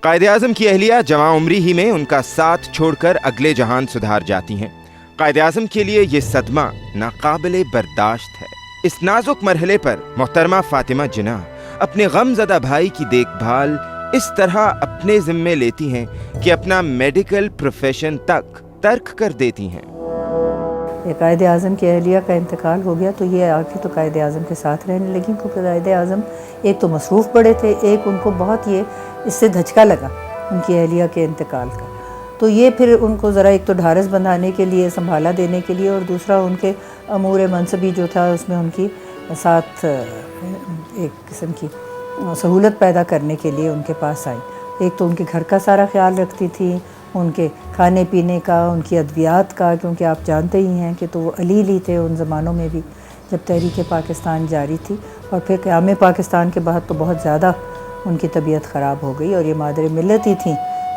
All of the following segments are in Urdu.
قائد اعظم کی اہلیہ جوان عمری ہی میں ان کا ساتھ چھوڑ کر اگلے جہان سدھار جاتی ہیں۔ قائد اعظم کے لیے یہ صدمہ ناقابل برداشت ہے۔ اس نازک مرحلے پر محترمہ فاطمہ جناح اپنے غم زدہ بھائی کی دیکھ بھال اس طرح اپنے ذمے لیتی ہیں کہ اپنا میڈیکل پروفیشن تک ترک کر دیتی ہیں۔ قائد اعظم کی اہلیہ کا انتقال ہو گیا تو یہ آ کے تو قائد اعظم کے ساتھ رہنے لگیں، کیونکہ قائد اعظم ایک تو مصروف بڑے تھے، ایک ان کو بہت اس سے دھچکا لگا ان کی اہلیہ کے انتقال کا، تو یہ پھر ان کو ذرا ایک تو ڈھارس بندھانے کے لیے، سنبھالا دینے کے لیے، اور دوسرا ان کے امور منصبی جو تھا اس میں ان کی ساتھ ایک قسم کی سہولت پیدا کرنے کے لیے ان کے پاس آئیں۔ ایک تو ان کے گھر کا سارا خیال رکھتی تھی، ان کے کھانے پینے کا، ان کی ادویات کا، کیونکہ آپ جانتے ہی ہیں کہ تو وہ علیل ہی تھے ان زمانوں میں بھی جب تحریک پاکستان جاری تھی، اور پھر قیام پاکستان کے بعد تو بہت زیادہ ان کی طبیعت خراب ہو گئی، اور یہ مادر ملت ہی تھیں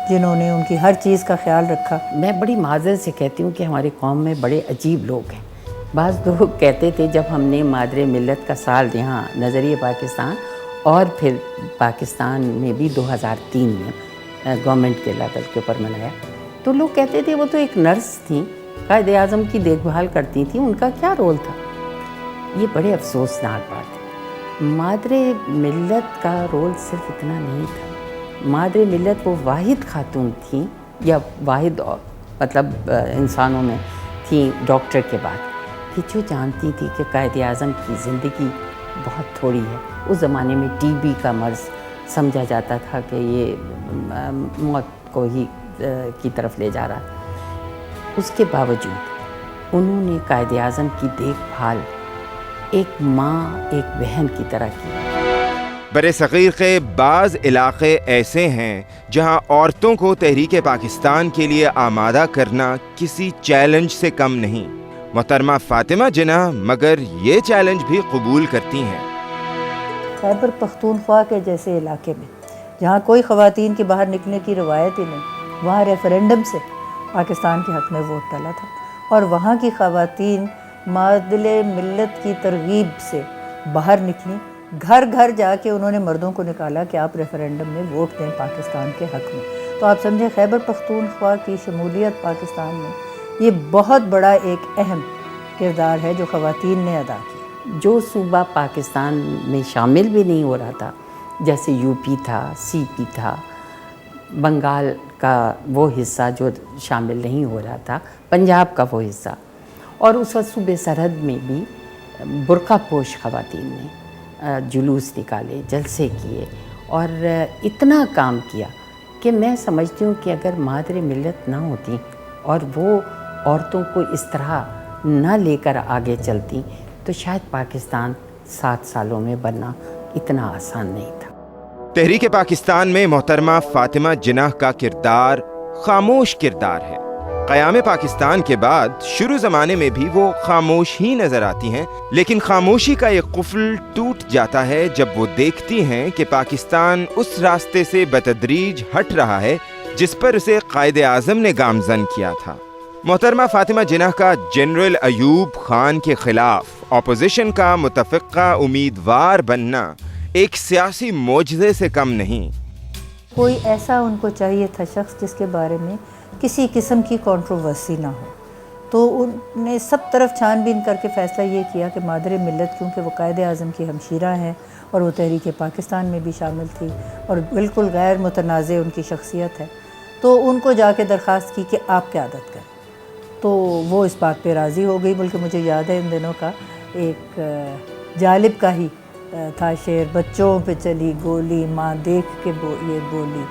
جنہوں نے ان کی ہر چیز کا خیال رکھا۔ میں بڑی معذرت سے کہتی ہوں کہ ہماری قوم میں بڑے عجیب لوگ ہیں۔ بعض لوگ کہتے تھے جب ہم نے مادر ملت کا سال یہاں نظریہ پاکستان اور پھر پاکستان میں بھی 2003 میں گورنمنٹ کے لیول کے اوپر منایا، تو لوگ کہتے تھے وہ تو ایک نرس تھیں، قائد اعظم کی دیکھ بھال کرتی تھیں، ان کا کیا رول تھا؟ یہ بڑے افسوسناک بات ہے۔ مادر ملت کا رول صرف اتنا نہیں تھا۔ مادر ملت وہ واحد خاتون تھیں، یا واحد مطلب انسانوں میں تھیں ڈاکٹر کے بعد، کہ جو جانتی تھی کہ قائد اعظم کی زندگی بہت تھوڑی ہے۔ اس زمانے میں ٹی بی کا مرض سمجھا جاتا تھا کہ یہ موت کو ہی کی طرف لے جا رہا ہے۔ اس کے باوجود انہوں نے قائد اعظم کی دیکھ بھال ایک ماں، ایک بہن کی طرح کی۔ برصغیر کے بعض علاقے ایسے ہیں جہاں عورتوں کو تحریک پاکستان کے لیے آمادہ کرنا کسی چیلنج سے کم نہیں۔ محترمہ فاطمہ جناح مگر یہ چیلنج بھی قبول کرتی ہیں۔ خیبر پختونخوا کے جیسے علاقے میں جہاں کوئی خواتین کے باہر نکلنے کی روایت ہی نہیں، وہاں ریفرینڈم سے پاکستان کے حق میں ووٹ ڈالا تھا، اور وہاں کی خواتین مادر ملت کی ترغیب سے باہر نکلیں، گھر گھر جا کے انہوں نے مردوں کو نکالا کہ آپ ریفرینڈم میں ووٹ دیں پاکستان کے حق میں۔ تو آپ سمجھیں خیبر پختونخوا کی شمولیت پاکستان میں یہ بہت بڑا ایک اہم کردار ہے جو خواتین نے ادا کیا۔ جو صوبہ پاکستان میں شامل بھی نہیں ہو رہا تھا، جیسے یو پی تھا، سی پی تھا، بنگال کا وہ حصہ جو شامل نہیں ہو رہا تھا، پنجاب کا وہ حصہ، اور اس وقت صوبے سرحد میں بھی برقع پوش خواتین نے جلوس نکالے، جلسے کیے، اور اتنا کام کیا کہ میں سمجھتی ہوں کہ اگر مادر ملت نہ ہوتی اور وہ عورتوں کو اس طرح نہ لے کر آگے چلتی تو شاید پاکستان 7 سالوں میں بننا اتنا آسان نہیں تھا۔ تحریک پاکستان میں محترمہ فاطمہ جناح کا کردار خاموش کردار ہے۔ قیام پاکستان کے بعد شروع زمانے میں بھی وہ خاموش ہی نظر آتی ہیں، لیکن خاموشی کا ایک قفل ٹوٹ جاتا ہے جب وہ دیکھتی ہیں کہ پاکستان اس راستے سے بتدریج ہٹ رہا ہے جس پر اسے قائد اعظم نے گامزن کیا تھا۔ محترمہ فاطمہ جناح کا جنرل ایوب خان کے خلاف اپوزیشن کا متفقہ امیدوار بننا ایک سیاسی معجزے سے کم نہیں۔ کوئی ایسا ان کو چاہیے تھا شخص جس کے بارے میں کسی قسم کی کنٹروورسی نہ ہو، تو ان نے سب طرف چھان بین کر کے فیصلہ یہ کیا کہ مادر ملت، کیونکہ وہ قائد اعظم کی ہمشیرہ ہیں اور وہ تحریک پاکستان میں بھی شامل تھی اور بالکل غیر متنازع ان کی شخصیت ہے، تو ان کو جا کے درخواست کی کہ آپ قیادت کریں، تو وہ اس بات پہ راضی ہو گئی۔ بلکہ مجھے یاد ہے ان دنوں کا ایک جالب کا ہی تھا شعر، بچوں پہ چلی گولی ماں دیکھ کے یہ بولی،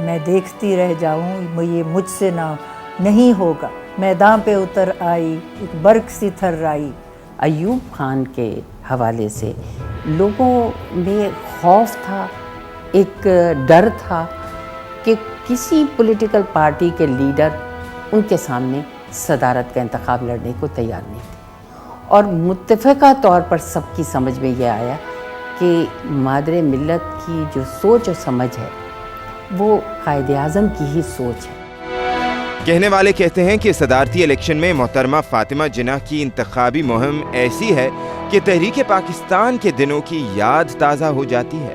میں دیکھتی رہ جاؤں یہ مجھ سے نہ نہیں ہوگا، میدان پہ اتر آئی ایک برق سی تھرائی۔ ایوب خان کے حوالے سے لوگوں میں خوف تھا، ایک ڈر تھا کہ کسی پولیٹیکل پارٹی کے لیڈر ان کے سامنے صدارت کا انتخاب لڑنے کو تیار نہیں تھے، اور متفقہ طور پر سب کی سمجھ میں یہ آیا کہ مادر ملت کی جو سوچ و سمجھ ہے وہ قائد اعظم کی ہی سوچ ہے۔ کہنے والے کہتے ہیں کہ صدارتی الیکشن میں محترمہ فاطمہ جناح کی انتخابی مہم ایسی ہے کہ تحریک پاکستان کے دنوں کی یاد تازہ ہو جاتی ہے۔